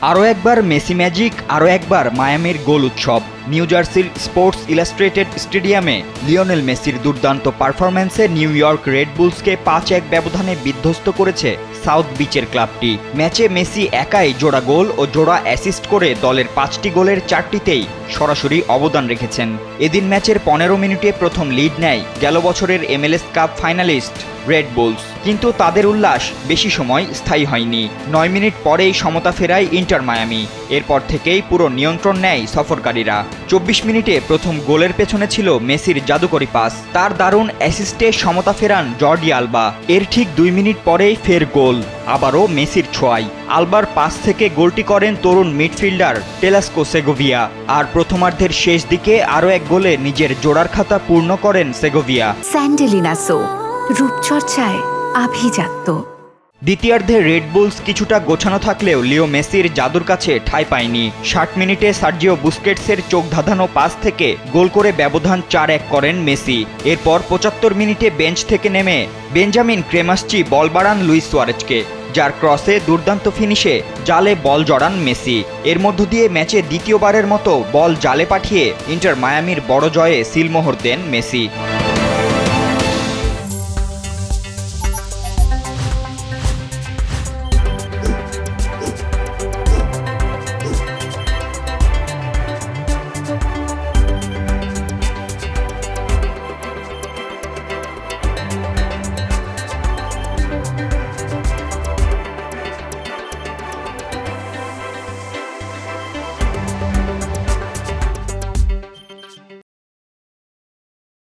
আরও একবার Messi magic, আরও একবার মায়ামির গোল উৎসব। নিউ জার্সির স্পোর্টস ইলাস্ট্রেটেড স্টেডিয়ামে লিওনেল মেসির দুর্দান্ত পারফরম্যান্সে নিউ ইয়র্ক রেড বুলসকে 5-1 ব্যবধানে বিধ্বস্ত করেছে সাউথ বিচের ক্লাবটি। ম্যাচে মেসি একাই জোড়া গোল ও জোড়া অ্যাসিস্ট করে দলের 5টি গোলের 4টিতেই সরাসরি অবদান রেখেছেন। এদিন ম্যাচের 15 মিনিটে প্রথম লিড নেয় গেল বছরের MLS cup finalist Red Bulls, কিন্তু তাদের উল্লাস বেশি সময় স্থায়ী হয়নি। 9 মিনিট পরেই সমতা ফেরায় ইন্টার মায়ামি। এরপর থেকেই পুরো নিয়ন্ত্রণ নেয় সফরকারীরা। 24 মিনিটে প্রথম গোলের পেছনে ছিল মেসির জাদুকরি পাস, তার দারুণ অ্যাসিস্টে সমতা ফেরান জর্ডি আলবা। এর ঠিক 2 মিনিট পরেই ফের গোল, আবারও মেসির ছোঁয়ায়। আলবার পাস থেকে গোলটি করেন তরুণ মিডফিল্ডার টেলাস্কো সেগোভিয়া। আর প্রথমার্ধের শেষ দিকে আরও এক গোলে নিজের জোড়ার খাতা পূর্ণ করেন সেগোভিয়া। স্যান্ডেলিনা সো, রূপচর্চায় আভিজাত্য। দ্বিতীয়ার্ধে রেড বুলস কিছুটা গোছানো থাকলেও লিও মেসির জাদুর কাছে ঠাঁই পায়নি। 60 মিনিটে সার্জিও বুস্কেটসের চোখ ধাঁধানো পাস থেকে গোল করে ব্যবধান 4-1 করেন মেসি। এরপর 75 মিনিটে বেঞ্চ থেকে নেমে বেঞ্জামিন ক্রেমাসচি বল বাড়ান লুইস সুয়ারেজকে, যার ক্রসে দুর্দান্ত ফিনিশে জালে বল জড়ান মেসি। এর মধ্য দিয়ে ম্যাচে দ্বিতীয়বারের মতো বল জালে পাঠিয়ে ইন্টার মায়ামির বড় জয়ে সিলমোহর দেন মেসি।